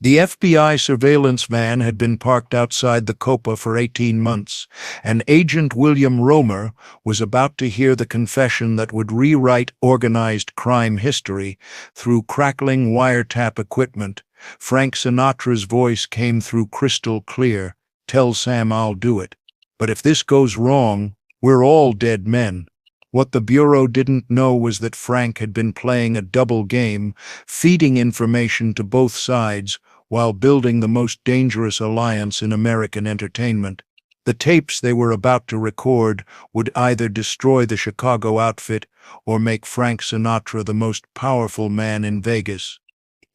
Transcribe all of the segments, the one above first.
The FBI surveillance van had been parked outside the Copa for 18 months, and Agent William Romer was about to hear the confession that would rewrite organized crime history through crackling wiretap equipment. Frank Sinatra's voice came through crystal clear. "Tell Sam I'll do it. But if this goes wrong, we're all dead men." What the Bureau didn't know was that Frank had been playing a double game, feeding information to both sides while building the most dangerous alliance in American entertainment. The tapes they were about to record would either destroy the Chicago outfit or make Frank Sinatra the most powerful man in Vegas.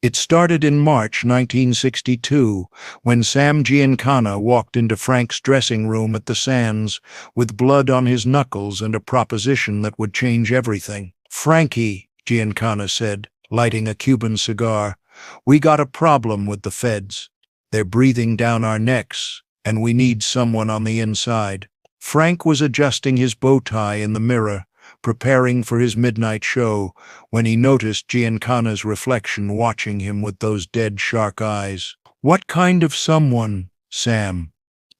It started in March 1962, when Sam Giancana walked into Frank's dressing room at the Sands with blood on his knuckles and a proposition that would change everything. "Frankie," Giancana said, lighting a Cuban cigar, "we got a problem with the feds. They're breathing down our necks, and we need someone on the inside." Frank was adjusting his bow tie in the mirror, preparing for his midnight show, when he noticed Giancana's reflection watching him with those dead shark eyes. "What kind of someone, Sam?"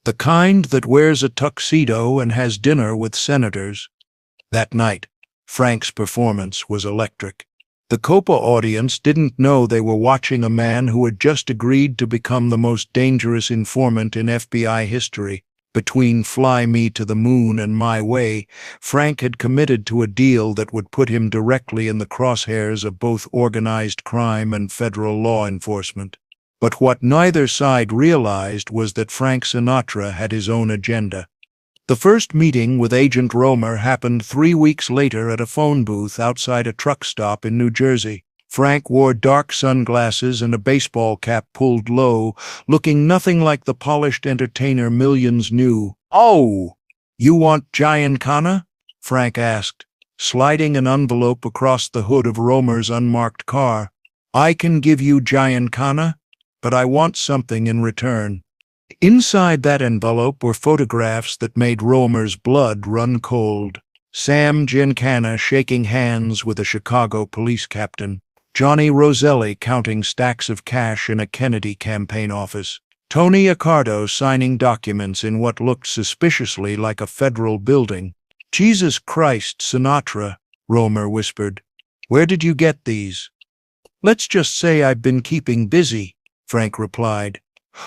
"The kind that wears a tuxedo and has dinner with senators." That night, Frank's performance was electric. The Copa audience didn't know they were watching a man who had just agreed to become the most dangerous informant in FBI history. Between Fly Me to the Moon and My Way, Frank had committed to a deal that would put him directly in the crosshairs of both organized crime and federal law enforcement. But what neither side realized was that Frank Sinatra had his own agenda. The first meeting with Agent Romer happened 3 weeks later at a phone booth outside a truck stop in New Jersey. Frank wore dark sunglasses and a baseball cap pulled low, looking nothing like the polished entertainer millions knew. "Oh, you want Giancana?" Frank asked, sliding an envelope across the hood of Romer's unmarked car. "I can give you Giancana, but I want something in return." Inside that envelope were photographs that made Romer's blood run cold. Sam Giancana shaking hands with a Chicago police captain. Johnny Roselli counting stacks of cash in a Kennedy campaign office. Tony Accardo signing documents in what looked suspiciously like a federal building. "Jesus Christ, Sinatra," Romer whispered. "Where did you get these?" "Let's just say I've been keeping busy," Frank replied,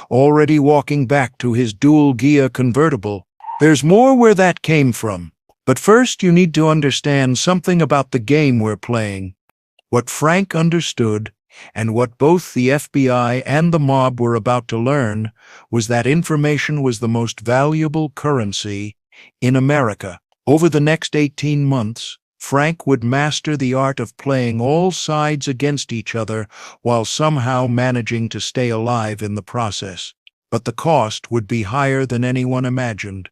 already walking back to his dual-gear convertible. "There's more where that came from. But first you need to understand something about the game we're playing." What Frank understood, and what both the FBI and the mob were about to learn, was that information was the most valuable currency in America. Over the next 18 months, Frank would master the art of playing all sides against each other while somehow managing to stay alive in the process. But the cost would be higher than anyone imagined.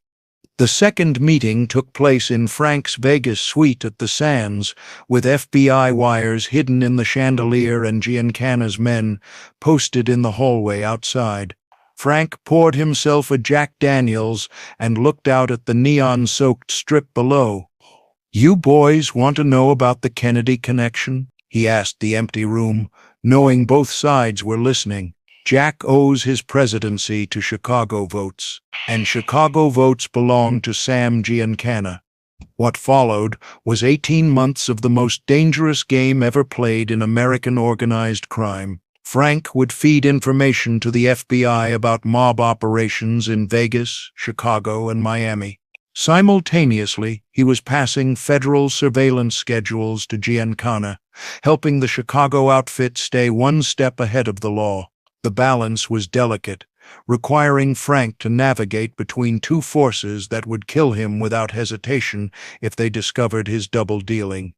The second meeting took place in Frank's Vegas suite at the Sands, with FBI wires hidden in the chandelier and Giancana's men posted in the hallway outside. Frank poured himself a Jack Daniels and looked out at the neon-soaked strip below. "You boys want to know about the Kennedy connection?" he asked the empty room, knowing both sides were listening. "Jack owes his presidency to Chicago votes, and Chicago votes belong to Sam Giancana." What followed was 18 months of the most dangerous game ever played in American organized crime. Frank would feed information to the FBI about mob operations in Vegas, Chicago, and Miami. Simultaneously, he was passing federal surveillance schedules to Giancana, helping the Chicago outfit stay one step ahead of the law. The balance was delicate, requiring Frank to navigate between two forces that would kill him without hesitation if they discovered his double-dealing.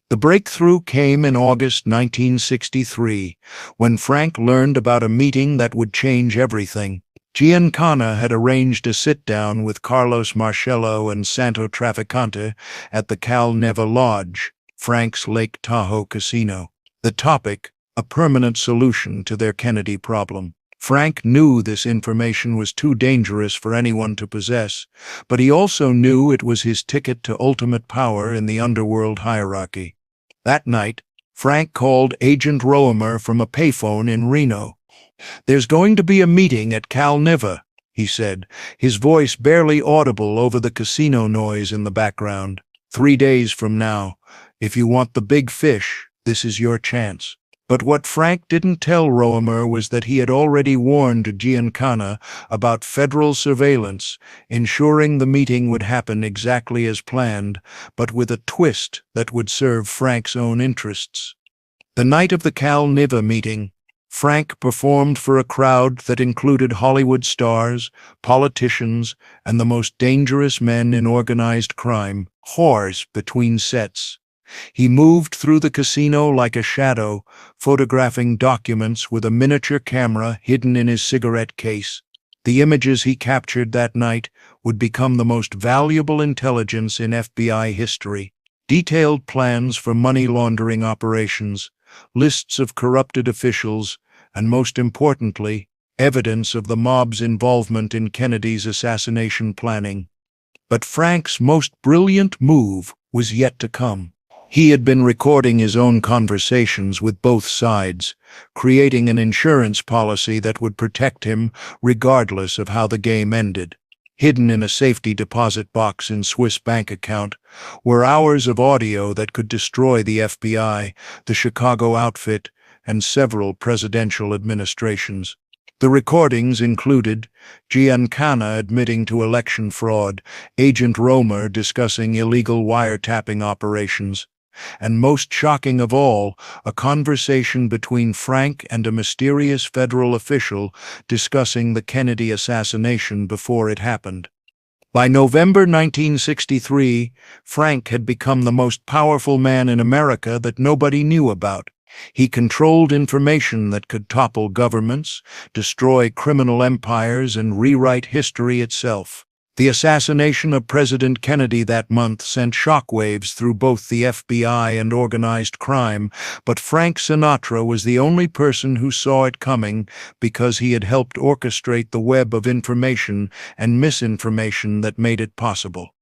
The breakthrough came in August 1963, when Frank learned about a meeting that would change everything. Giancana had arranged a sit-down with Carlos Marcello and Santo Trafficante at the Cal Neva Lodge, Frank's Lake Tahoe casino. The topic: a permanent solution to their Kennedy problem. Frank knew this information was too dangerous for anyone to possess, but he also knew it was his ticket to ultimate power in the underworld hierarchy. That night, Frank called Agent Romer from a payphone in Reno. "There's going to be a meeting at Cal Niva," he said, his voice barely audible over the casino noise in the background. "3 days from now. If you want the big fish, this is your chance." But what Frank didn't tell Roemer was that he had already warned Giancana about federal surveillance, ensuring the meeting would happen exactly as planned, but with a twist that would serve Frank's own interests. The night of the Cal Niva meeting, Frank performed for a crowd that included Hollywood stars, politicians, and the most dangerous men in organized crime, whores between sets. He moved through the casino like a shadow, photographing documents with a miniature camera hidden in his cigarette case. The images he captured that night would become the most valuable intelligence in FBI history. Detailed plans for money laundering operations, lists of corrupted officials, and most importantly, evidence of the mob's involvement in Kennedy's assassination planning. But Frank's most brilliant move was yet to come. He had been recording his own conversations with both sides, creating an insurance policy that would protect him regardless of how the game ended. Hidden in a safety deposit box in Swiss bank account were hours of audio that could destroy the FBI, the Chicago outfit, and several presidential administrations. The recordings included Giancana admitting to election fraud, Agent Roemer discussing illegal wiretapping operations, and most shocking of all, a conversation between Frank and a mysterious federal official discussing the Kennedy assassination before it happened. By November 1963, Frank had become the most powerful man in America that nobody knew about. He controlled information that could topple governments, destroy criminal empires, and rewrite history itself. The assassination of President Kennedy that month sent shockwaves through both the FBI and organized crime, but Frank Sinatra was the only person who saw it coming because he had helped orchestrate the web of information and misinformation that made it possible.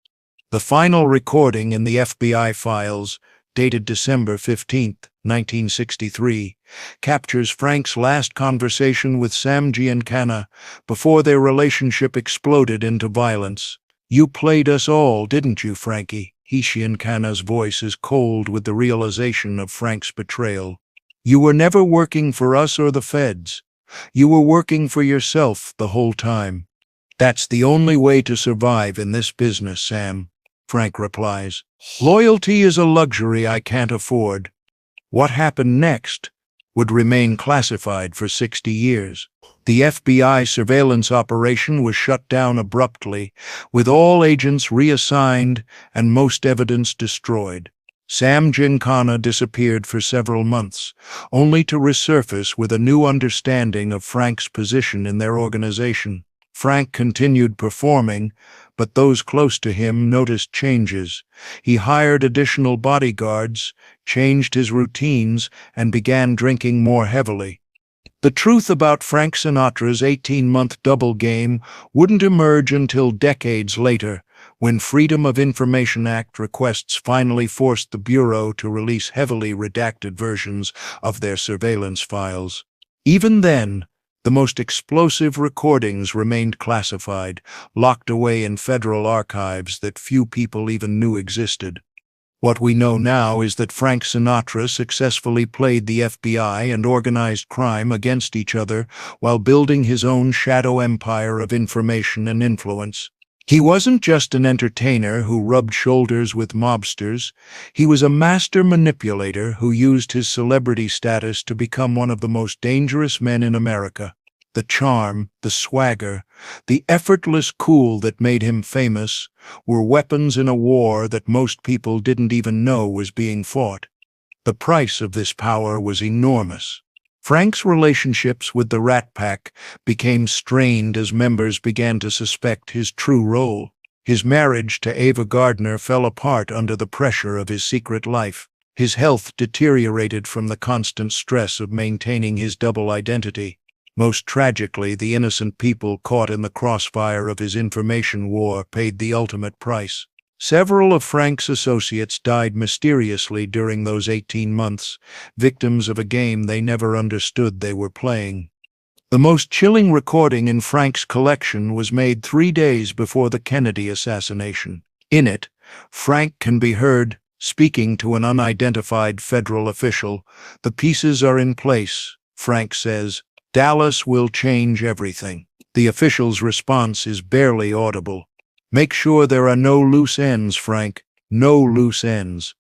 The final recording in the FBI files, dated December 15, 1963, captures Frank's last conversation with Sam Giancana before their relationship exploded into violence. "You played us all, didn't you, Frankie?" Giancana's voice is cold with the realization of Frank's betrayal. "You were never working for us or the feds. You were working for yourself the whole time." "That's the only way to survive in this business, Sam," Frank replies. "Loyalty is a luxury I can't afford." What happened next would remain classified for 60 years. The FBI surveillance operation was shut down abruptly, with all agents reassigned and most evidence destroyed. Sam Giancana disappeared for several months, only to resurface with a new understanding of Frank's position in their organization. Frank continued performing, but those close to him noticed changes. He hired additional bodyguards, changed his routines, and began drinking more heavily. The truth about Frank Sinatra's 18-month double game wouldn't emerge until decades later, when Freedom of Information Act requests finally forced the Bureau to release heavily redacted versions of their surveillance files. Even then, the most explosive recordings remained classified, locked away in federal archives that few people even knew existed. What we know now is that Frank Sinatra successfully played the FBI and organized crime against each other while building his own shadow empire of information and influence. He wasn't just an entertainer who rubbed shoulders with mobsters. He was a master manipulator who used his celebrity status to become one of the most dangerous men in America. The charm, the swagger, the effortless cool that made him famous were weapons in a war that most people didn't even know was being fought. The price of this power was enormous. Frank's relationships with the Rat Pack became strained as members began to suspect his true role. His marriage to Ava Gardner fell apart under the pressure of his secret life. His health deteriorated from the constant stress of maintaining his double identity. Most tragically, the innocent people caught in the crossfire of his information war paid the ultimate price. Several of Frank's associates died mysteriously during those 18 months, victims of a game they never understood they were playing. The most chilling recording in Frank's collection was made 3 days before the Kennedy assassination. In it, Frank can be heard speaking to an unidentified federal official. "The pieces are in place," Frank says. "Dallas will change everything." The official's response is barely audible. "Make sure there are no loose ends, Frank. No loose ends."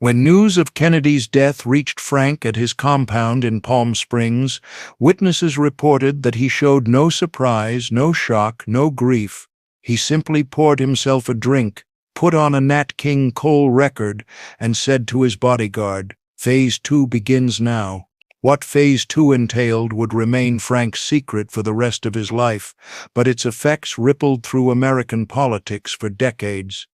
When news of Kennedy's death reached Frank at his compound in Palm Springs, witnesses reported that he showed no surprise, no shock, no grief. He simply poured himself a drink, put on a Nat King Cole record, and said to his bodyguard, "Phase 2 begins now." What Phase 2 entailed would remain Frank's secret for the rest of his life, but its effects rippled through American politics for decades.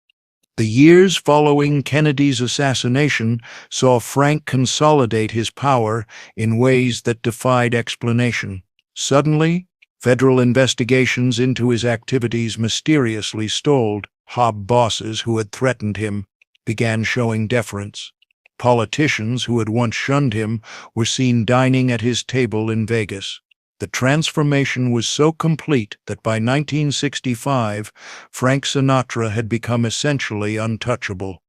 The years following Kennedy's assassination saw Frank consolidate his power in ways that defied explanation. Suddenly, federal investigations into his activities mysteriously stalled. Mob bosses who had threatened him began showing deference. Politicians who had once shunned him were seen dining at his table in Vegas. The transformation was so complete that by 1965, Frank Sinatra had become essentially untouchable.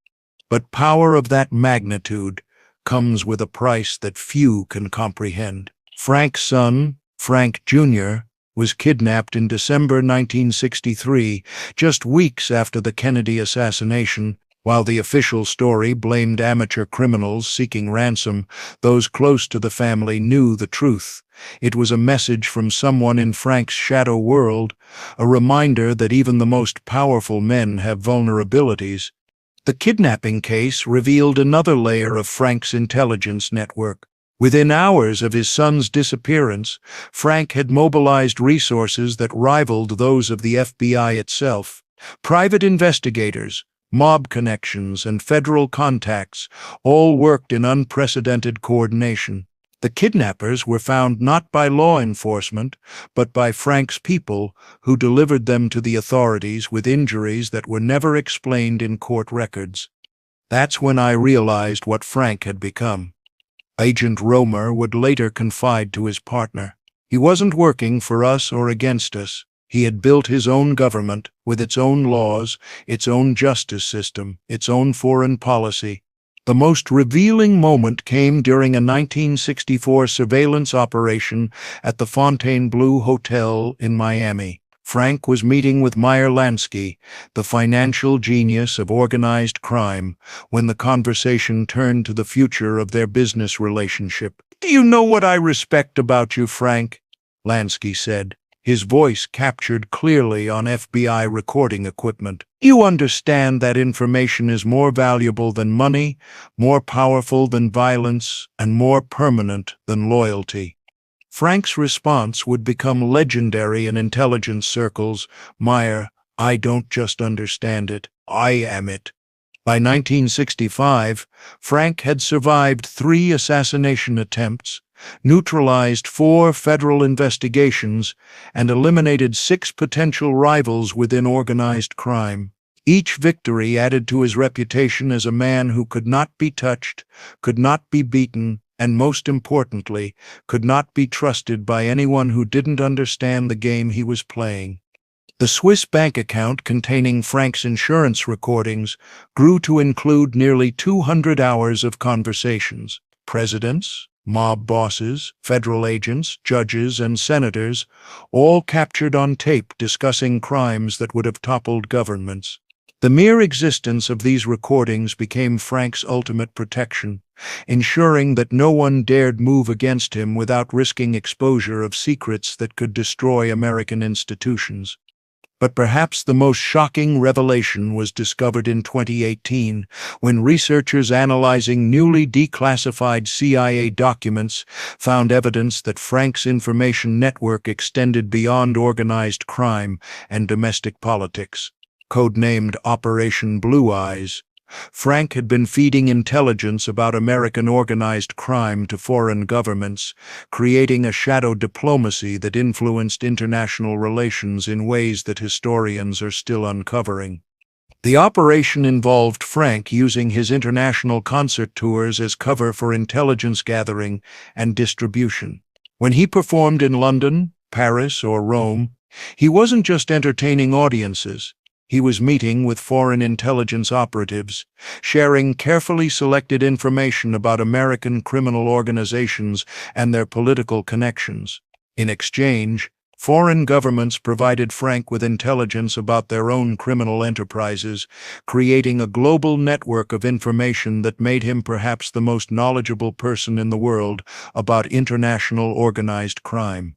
But power of that magnitude comes with a price that few can comprehend. Frank's son, Frank Jr., was kidnapped in December 1963, just weeks after the Kennedy assassination. While the official story blamed amateur criminals seeking ransom, those close to the family knew the truth. It was a message from someone in Frank's shadow world, a reminder that even the most powerful men have vulnerabilities. The kidnapping case revealed another layer of Frank's intelligence network. Within hours of his son's disappearance, Frank had mobilized resources that rivaled those of the FBI itself. Private investigators, mob connections, and federal contacts all worked in unprecedented coordination. The kidnappers were found not by law enforcement, but by Frank's people, who delivered them to the authorities with injuries that were never explained in court records. That's when I realized what Frank had become. Agent Romer would later confide to his partner. He wasn't working for us or against us. He had built his own government, with its own laws, its own justice system, its own foreign policy. The most revealing moment came during a 1964 surveillance operation at the Fontainebleau Hotel in Miami. Frank was meeting with Meyer Lansky, the financial genius of organized crime, when the conversation turned to the future of their business relationship. "Do you know what I respect about you, Frank?" Lansky said, his voice captured clearly on FBI recording equipment. "You understand that information is more valuable than money, more powerful than violence, and more permanent than loyalty." Frank's response would become legendary in intelligence circles. "Meyer, I don't just understand it, I am it." By 1965, Frank had survived 3 assassination attempts, neutralized 4 federal investigations, and eliminated 6 potential rivals within organized crime. Each victory added to his reputation as a man who could not be touched, could not be beaten, and most importantly, could not be trusted by anyone who didn't understand the game he was playing. The Swiss bank account containing Frank's insurance recordings grew to include nearly 200 hours of conversations. Presidents, mob bosses, federal agents, judges, and senators, all captured on tape discussing crimes that would have toppled governments. The mere existence of these recordings became Frank's ultimate protection, ensuring that no one dared move against him without risking exposure of secrets that could destroy American institutions. But perhaps the most shocking revelation was discovered in 2018, when researchers analyzing newly declassified CIA documents found evidence that Frank's information network extended beyond organized crime and domestic politics. Codenamed Operation Blue Eyes, Frank had been feeding intelligence about American organized crime to foreign governments, creating a shadow diplomacy that influenced international relations in ways that historians are still uncovering. The operation involved Frank using his international concert tours as cover for intelligence gathering and distribution. When he performed in London, Paris or Rome, he wasn't just entertaining audiences. He was meeting with foreign intelligence operatives, sharing carefully selected information about American criminal organizations and their political connections. In exchange, foreign governments provided Frank with intelligence about their own criminal enterprises, creating a global network of information that made him perhaps the most knowledgeable person in the world about international organized crime.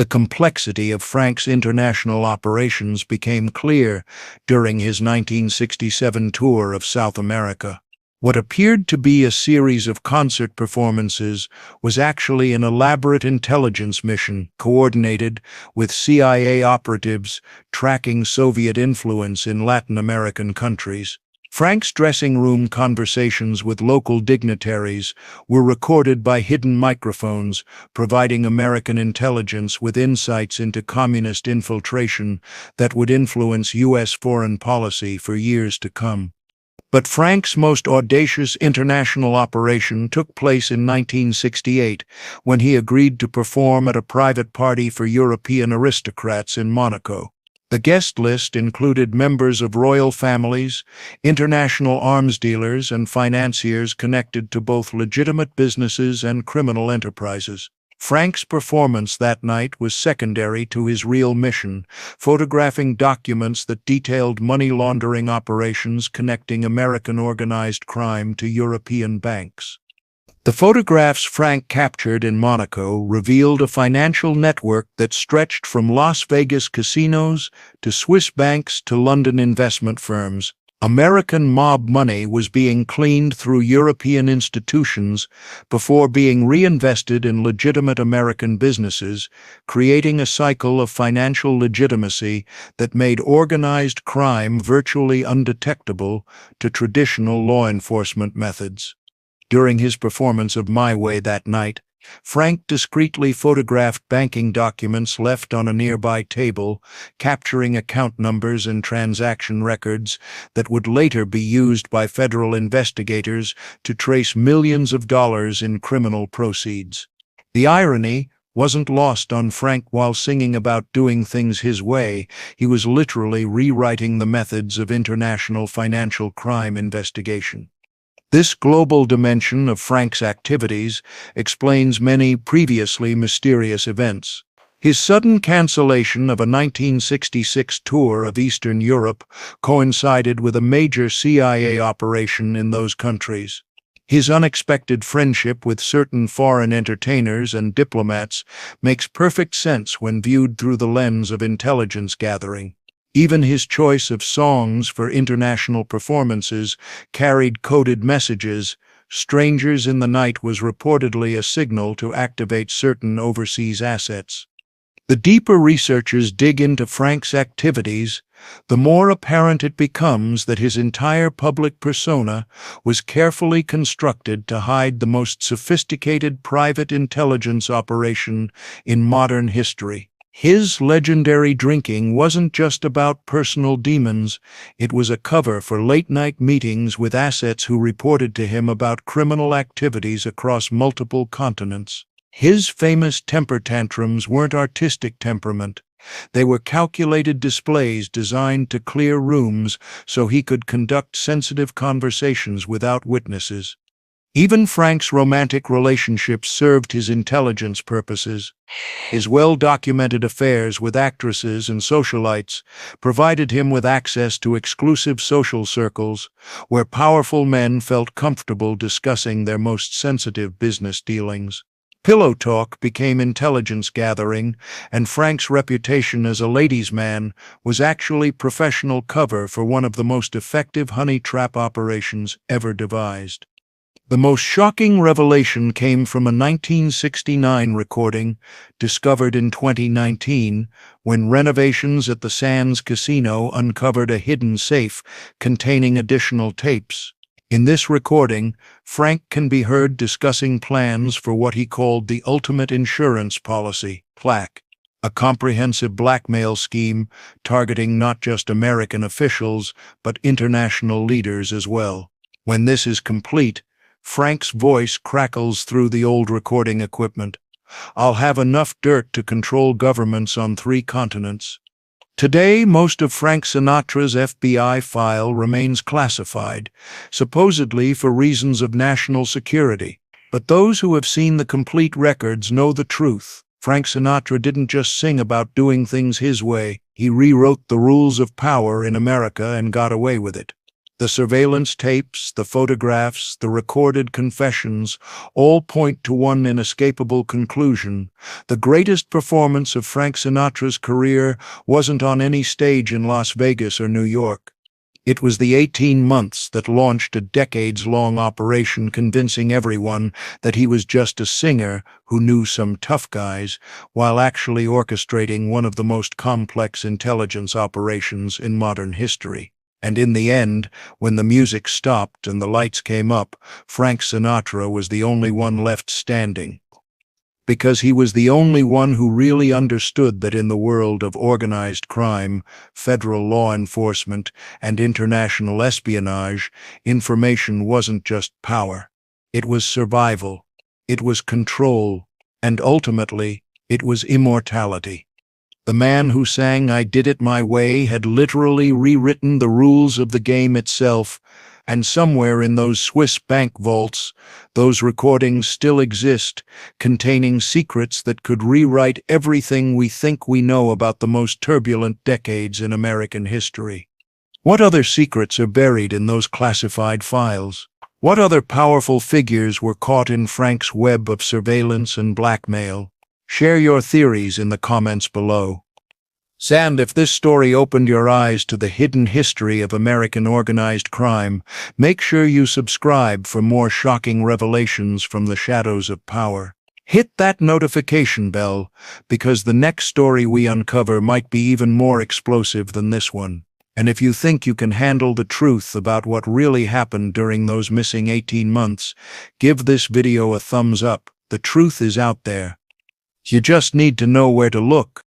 The complexity of Frank's international operations became clear during his 1967 tour of South America. What appeared to be a series of concert performances was actually an elaborate intelligence mission coordinated with CIA operatives tracking Soviet influence in Latin American countries. Frank's dressing room conversations with local dignitaries were recorded by hidden microphones, providing American intelligence with insights into communist infiltration that would influence U.S. foreign policy for years to come. But Frank's most audacious international operation took place in 1968, when he agreed to perform at a private party for European aristocrats in Monaco. The guest list included members of royal families, international arms dealers, and financiers connected to both legitimate businesses and criminal enterprises. Frank's performance that night was secondary to his real mission, photographing documents that detailed money laundering operations connecting American organized crime to European banks. The photographs Frank captured in Monaco revealed a financial network that stretched from Las Vegas casinos to Swiss banks to London investment firms. American mob money was being cleaned through European institutions before being reinvested in legitimate American businesses, creating a cycle of financial legitimacy that made organized crime virtually undetectable to traditional law enforcement methods. During his performance of My Way that night, Frank discreetly photographed banking documents left on a nearby table, capturing account numbers and transaction records that would later be used by federal investigators to trace millions of dollars in criminal proceeds. The irony wasn't lost on Frank. While singing about doing things his way, he was literally rewriting the methods of international financial crime investigation. This global dimension of Frank's activities explains many previously mysterious events. His sudden cancellation of a 1966 tour of Eastern Europe coincided with a major CIA operation in those countries. His unexpected friendship with certain foreign entertainers and diplomats makes perfect sense when viewed through the lens of intelligence gathering. Even his choice of songs for international performances carried coded messages. Strangers in the Night was reportedly a signal to activate certain overseas assets. The deeper researchers dig into Frank's activities, the more apparent it becomes that his entire public persona was carefully constructed to hide the most sophisticated private intelligence operation in modern history. His legendary drinking wasn't just about personal demons, it was a cover for late-night meetings with assets who reported to him about criminal activities across multiple continents. His famous temper tantrums weren't artistic temperament. They were calculated displays designed to clear rooms so he could conduct sensitive conversations without witnesses. Even Frank's romantic relationships served his intelligence purposes. His well-documented affairs with actresses and socialites provided him with access to exclusive social circles where powerful men felt comfortable discussing their most sensitive business dealings. Pillow talk became intelligence gathering, and Frank's reputation as a ladies' man was actually professional cover for one of the most effective honey trap operations ever devised. The most shocking revelation came from a 1969 recording discovered in 2019 when renovations at the Sands Casino uncovered a hidden safe containing additional tapes. In this recording, Frank can be heard discussing plans for what he called the ultimate insurance policy, PLAC, a comprehensive blackmail scheme targeting not just American officials but international leaders as well. When this is complete, Frank's voice crackles through the old recording equipment. I'll have enough dirt to control governments on 3 continents. Today, most of Frank Sinatra's FBI file remains classified, supposedly for reasons of national security. But those who have seen the complete records know the truth. Frank Sinatra didn't just sing about doing things his way. He rewrote the rules of power in America and got away with it. The surveillance tapes, the photographs, the recorded confessions all point to one inescapable conclusion. The greatest performance of Frank Sinatra's career wasn't on any stage in Las Vegas or New York. It was the 18 months that launched a decades-long operation convincing everyone that he was just a singer who knew some tough guys, while actually orchestrating one of the most complex intelligence operations in modern history. And in the end, when the music stopped and the lights came up, Frank Sinatra was the only one left standing. Because he was the only one who really understood that in the world of organized crime, federal law enforcement, and international espionage, information wasn't just power. It was survival, it was control, and ultimately, it was immortality. The man who sang "I Did It My Way" had literally rewritten the rules of the game itself, and somewhere in those Swiss bank vaults, those recordings still exist, containing secrets that could rewrite everything we think we know about the most turbulent decades in American history. What other secrets are buried in those classified files? What other powerful figures were caught in Frank's web of surveillance and blackmail? Share your theories in the comments below. And if this story opened your eyes to the hidden history of American organized crime, make sure you subscribe for more shocking revelations from the shadows of power. Hit that notification bell, because the next story we uncover might be even more explosive than this one. And if you think you can handle the truth about what really happened during those missing 18 months, give this video a thumbs up. The truth is out there. You just need to know where to look.